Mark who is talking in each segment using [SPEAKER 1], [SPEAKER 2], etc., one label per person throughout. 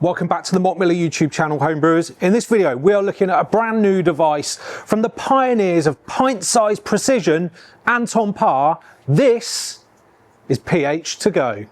[SPEAKER 1] Welcome back to the Malt YouTube channel, Homebrewers. In this video, we are looking at a brand new device from the pioneers of pint-sized precision, Anton Paar. This is pH2Go.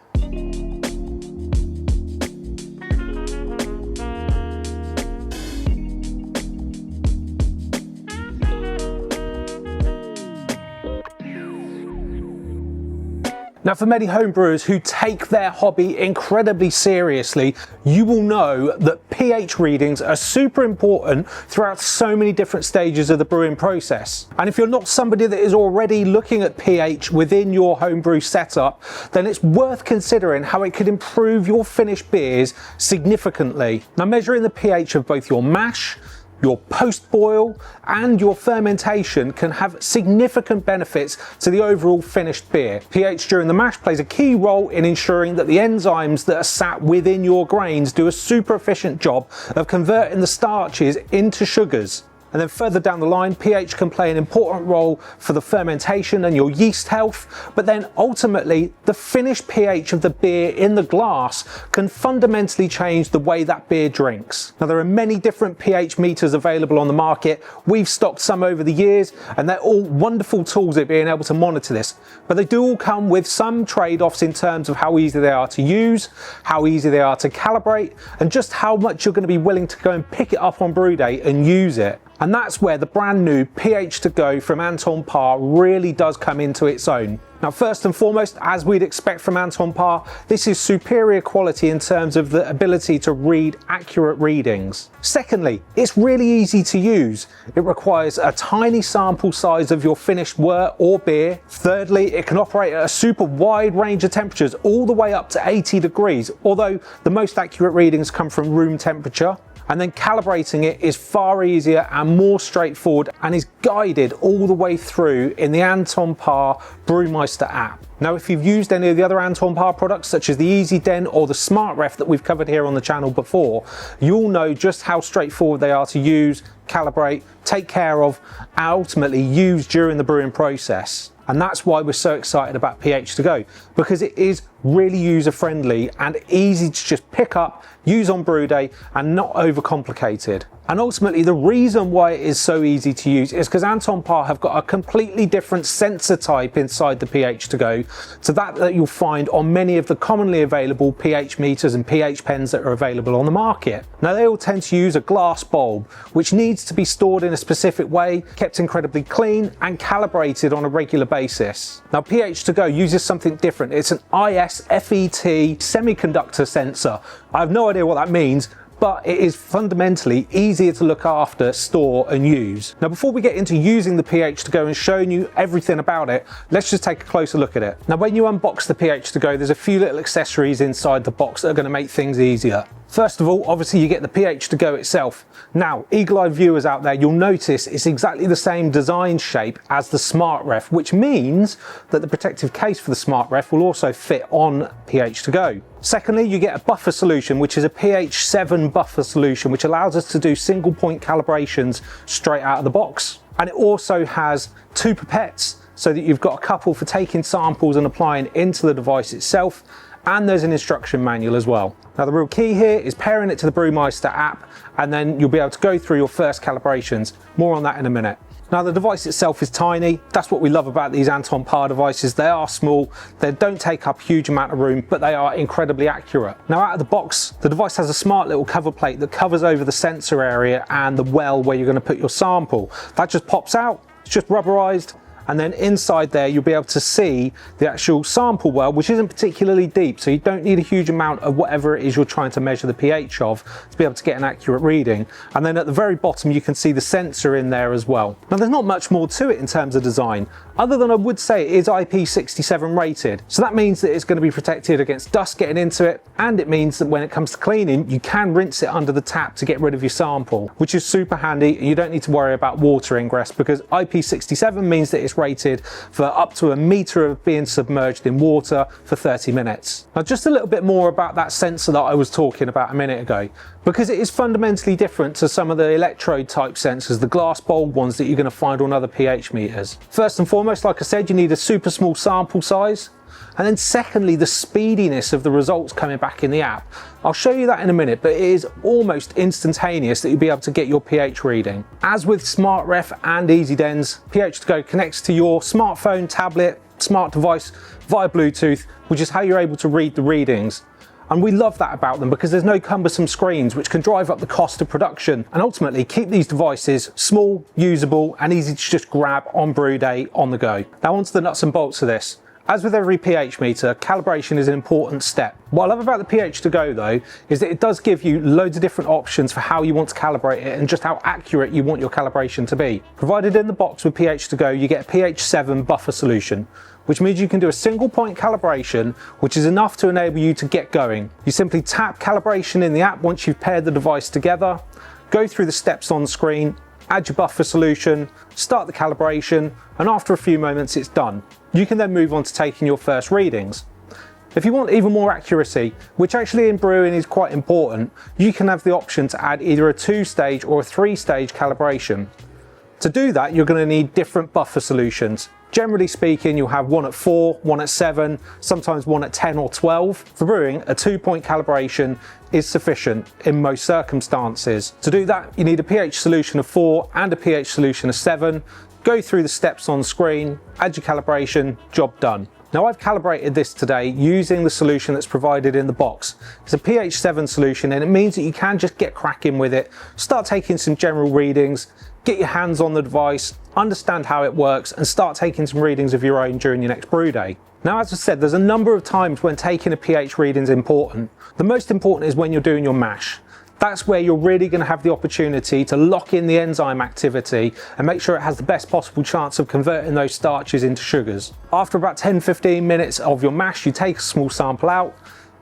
[SPEAKER 1] Now, for many homebrewers who take their hobby incredibly seriously, you will know that pH readings are super important throughout so many different stages of the brewing process. And if you're not somebody that is already looking at pH within your homebrew setup, then it's worth considering how it could improve your finished beers significantly. Now, measuring the pH of both your mash, your post-boil and your fermentation can have significant benefits to the overall finished beer. pH during the mash plays a key role in ensuring that the enzymes that are sat within your grains do a super efficient job of converting the starches into sugars. And then further down the line, pH can play an important role for the fermentation and your yeast health, but then ultimately the finished pH of the beer in the glass can fundamentally change the way that beer drinks. Now, there are many different pH meters available on the market. We've stocked some over the years, and they're all wonderful tools at being able to monitor this, but they do all come with some trade-offs in terms of how easy they are to use, how easy they are to calibrate, and just how much you're going to be willing to go and pick it up on brew day and use it. And that's where the brand new pH2Go from Anton Paar really does come into its own. Now, first and foremost, as we'd expect from Anton Paar, this is superior quality in terms of the ability to read accurate readings. Secondly, it's really easy to use. It requires a tiny sample size of your finished wort or beer. Thirdly, it can operate at a super wide range of temperatures, all the way up to 80 degrees, although the most accurate readings come from room temperature. And then calibrating it is far easier and more straightforward and is guided all the way through in the Anton Paar Brewmeister app. Now, if you've used any of the other Anton Paar products, such as the Easy Den or the Smart Ref that we've covered here on the channel before, you'll know just how straightforward they are to use, calibrate, take care of, and ultimately use during the brewing process. And that's why we're so excited about pH2Go, because it is really user-friendly and easy to just pick up, use on brew day, and not overcomplicated. And ultimately, the reason why it is so easy to use is because Anton Paar have got a completely different sensor type inside the pH2Go to that you'll find on many of the commonly available pH meters and pH pens that are available on the market. Now, they all tend to use a glass bulb, which needs to be stored in a specific way, kept incredibly clean, and calibrated on a regular basis. Now, pH2Go uses something different. It's an ISFET semiconductor sensor. I have no idea what that means, but it is fundamentally easier to look after, store and use. Now, before we get into using the pH2Go and showing you everything about it, let's just take a closer look at it. Now, when you unbox the pH2Go, there's a few little accessories inside the box that are going to make things easier. First of all, obviously you get the pH2Go itself. Now, eagle-eyed viewers out there, you'll notice it's exactly the same design shape as the Smart Ref, which means that the protective case for the Smart Ref will also fit on pH2Go. Secondly, you get a buffer solution, which is a pH 7 buffer solution, which allows us to do single point calibrations straight out of the box. And it also has two pipettes, so that you've got a couple for taking samples and applying into the device itself. And there's an instruction manual as well. Now, the real key here is pairing it to the Brewmeister app, and then you'll be able to go through your first calibrations. More on that in a minute. Now, the device itself is tiny. That's what we love about these Anton Paar devices. They are small, they don't take up a huge amount of room, but they are incredibly accurate. Now, out of the box, the device has a smart little cover plate that covers over the sensor area and the well where you're going to put your sample. That just pops out, it's just rubberized. And then inside there, you'll be able to see the actual sample well, which isn't particularly deep, so you don't need a huge amount of whatever it is you're trying to measure the pH of to be able to get an accurate reading. And then at the very bottom, you can see the sensor in there as well. Now, there's not much more to it in terms of design, other than I would say it is IP67 rated. So that means that it's going to be protected against dust getting into it, and it means that when it comes to cleaning, you can rinse it under the tap to get rid of your sample, which is super handy, and you don't need to worry about water ingress, because IP67 means that it's rated for up to a meter of being submerged in water for 30 minutes. Now, just a little bit more about that sensor that I was talking about a minute ago, because it is fundamentally different to some of the electrode type sensors, the glass bulb ones that you're going to find on other pH meters. First and foremost, like I said, you need a super small sample size. And then secondly, the speediness of the results coming back in the app. I'll show you that in a minute, but it is almost instantaneous that you'll be able to get your pH reading. As with SmartRef and EasyDens, pH2Go connects to your smartphone, tablet, smart device via Bluetooth, which is how you're able to read the readings. And we love that about them because there's no cumbersome screens, which can drive up the cost of production and ultimately keep these devices small, usable, and easy to just grab on brew day on the go. Now onto the nuts and bolts of this. As with every pH meter, calibration is an important step. What I love about the pH2Go though, is that it does give you loads of different options for how you want to calibrate it and just how accurate you want your calibration to be. Provided in the box with pH2Go, you get a pH 7 buffer solution, which means you can do a single point calibration, which is enough to enable you to get going. You simply tap calibration in the app once you've paired the device together, go through the steps on screen, add your buffer solution, start the calibration, and after a few moments it's done. You can then move on to taking your first readings. If you want even more accuracy, which actually in brewing is quite important, you can have the option to add either a 2-stage or a 3-stage calibration. To do that, you're going to need different buffer solutions. Generally speaking, you'll have one at 4, one at 7, sometimes one at 10 or 12. For brewing, a 2-point calibration is sufficient in most circumstances. To do that, you need a pH solution of 4 and a pH solution of 7. Go through the steps on screen, add your calibration, job done. Now I've calibrated this today using the solution that's provided in the box. It's a pH 7 solution and it means that you can just get cracking with it, start taking some general readings, get your hands on the device, understand how it works and start taking some readings of your own during your next brew day. Now as I said, there's a number of times when taking a pH reading is important. The most important is when you're doing your mash. That's where you're really going to have the opportunity to lock in the enzyme activity and make sure it has the best possible chance of converting those starches into sugars. After about 10-15 minutes of your mash, you take a small sample out,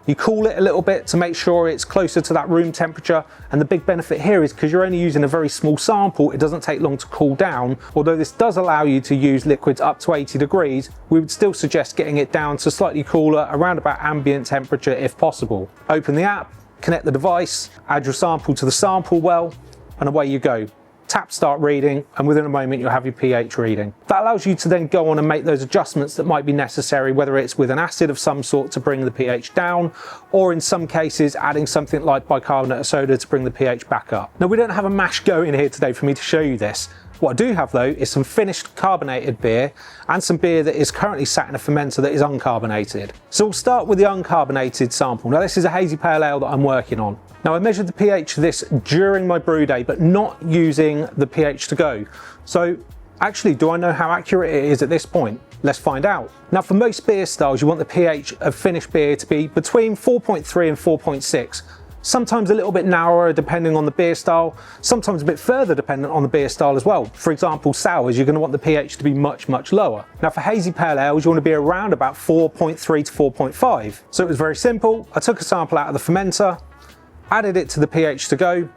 [SPEAKER 1] you cool it a little bit to make sure it's closer to that room temperature, and the big benefit here is because you're only using a very small sample, it doesn't take long to cool down. Although this does allow you to use liquids up to 80 degrees, we would still suggest getting it down to slightly cooler, around about ambient temperature if possible. Open the app, connect the device, add your sample to the sample well, and away you go. Tap start reading, and within a moment you'll have your pH reading. That allows you to then go on and make those adjustments that might be necessary, whether it's with an acid of some sort to bring the pH down, or in some cases adding something like bicarbonate of soda to bring the pH back up. Now we don't have a mash going here today for me to show you this. What I do have though is some finished carbonated beer and some beer that is currently sat in a fermenter that is uncarbonated. So we'll start with the uncarbonated sample. Now this is a hazy pale ale that I'm working on. Now I measured the pH of this during my brew day, but not using the pH2Go. So actually, do I know how accurate it is at this point? Let's find out. Now for most beer styles, you want the pH of finished beer to be between 4.3 and 4.6. Sometimes a little bit narrower depending on the beer style, sometimes a bit further dependent on the beer style as well. For example, sours, you're going to want the pH to be much lower. Now for hazy pale ales, you want to be around about 4.3 to 4.5. So it was very simple. I took a sample out of the fermenter, added it to the pH2Go,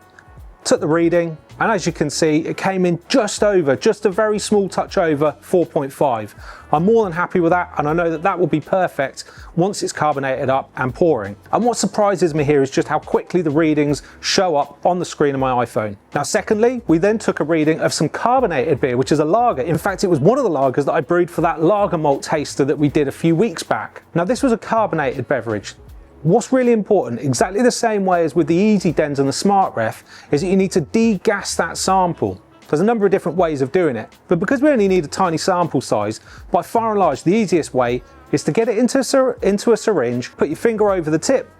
[SPEAKER 1] took the reading, and as you can see, it came in just a very small touch over 4.5. I'm more than happy with that, and I know that that will be perfect once it's carbonated up and pouring. And what surprises me here is just how quickly the readings show up on the screen of my iPhone. Now secondly, we then took a reading of some carbonated beer, which is a lager. In fact, it was one of the lagers that I brewed for that lager malt taster that we did a few weeks back. Now this was a carbonated beverage. What's really important, exactly the same way as with the EasyDens and the SmartRef, is that you need to degas that sample. There's a number of different ways of doing it, but because we only need a tiny sample size, by far and large the easiest way is to get it into a syringe, put your finger over the tip,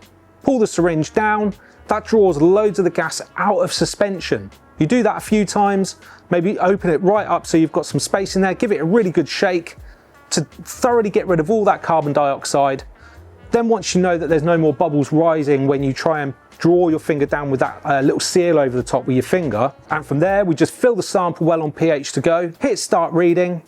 [SPEAKER 1] pull the syringe down, that draws loads of the gas out of suspension. You do that a few times, maybe open it right up so you've got some space in there, give it a really good shake to thoroughly get rid of all that carbon dioxide. Then once you know that there's no more bubbles rising when you try and draw your finger down with that little seal over the top with your finger, and from there we just fill the sample well on pH2Go, hit start reading,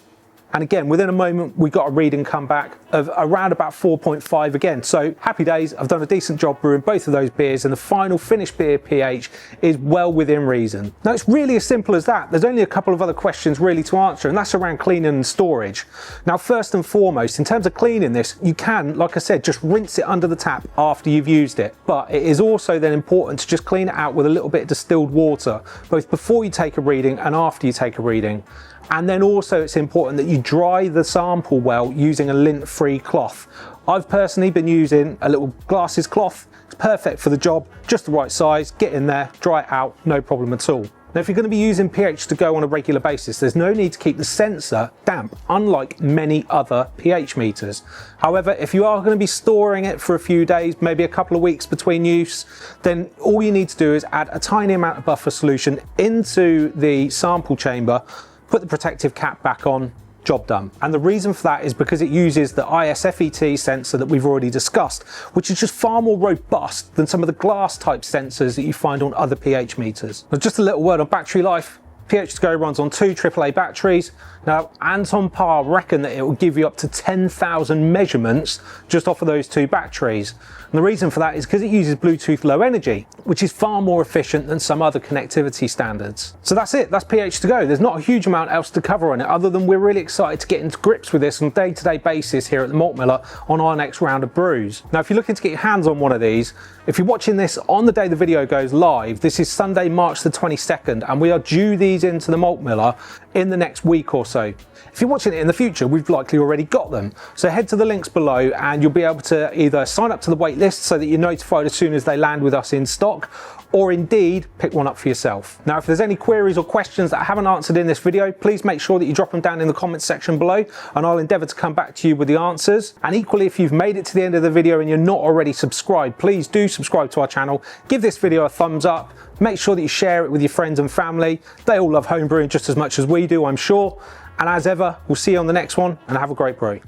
[SPEAKER 1] and again within a moment we got a reading come back of around about 4.5 again. So happy days, I've done a decent job brewing both of those beers, and the final finished beer pH is well within reason. Now it's really as simple as that. There's only a couple of other questions really to answer, and that's around cleaning and storage. Now first and foremost, in terms of cleaning this, you can, like I said, just rinse it under the tap after you've used it, but it is also then important to just clean it out with a little bit of distilled water, both before you take a reading and after you take a reading. And then also it's important that you dry the sample well using a lint-free cloth. I've personally been using a little glasses cloth. It's perfect for the job, just the right size, get in there, dry it out, no problem at all. Now, if you're going to be using pH2Go on a regular basis, there's no need to keep the sensor damp, unlike many other pH meters. However, if you are going to be storing it for a few days, maybe a couple of weeks between use, then all you need to do is add a tiny amount of buffer solution into the sample chamber, put the protective cap back on, job done. And the reason for that is because it uses the ISFET sensor that we've already discussed, which is just far more robust than some of the glass type sensors that you find on other pH meters. Now, just a little word on battery life. pH2Go runs on 2 AAA batteries. Now, Anton Paar reckon that it will give you up to 10,000 measurements just off of those 2 batteries. And the reason for that is because it uses Bluetooth Low Energy, which is far more efficient than some other connectivity standards. So that's it, that's pH2Go. There's not a huge amount else to cover on it, other than we're really excited to get into grips with this on a day-to-day basis here at the Malt Miller on our next round of brews. Now, if you're looking to get your hands on one of these, if you're watching this on the day the video goes live, this is Sunday, March the 22nd, and we are due these into the Malt Miller in the next week or so. If you're watching it in the future, we've likely already got them. So head to the links below and you'll be able to either sign up to the wait list so that you're notified as soon as they land with us in stock, or indeed pick one up for yourself. Now, if there's any queries or questions that I haven't answered in this video, please make sure that you drop them down in the comments section below and I'll endeavour to come back to you with the answers. And equally, if you've made it to the end of the video and you're not already subscribed, please do subscribe to our channel, give this video a thumbs up, make sure that you share it with your friends and family. They all love homebrewing just as much as we do, I'm sure. And as ever, we'll see you on the next one, and have a great brew.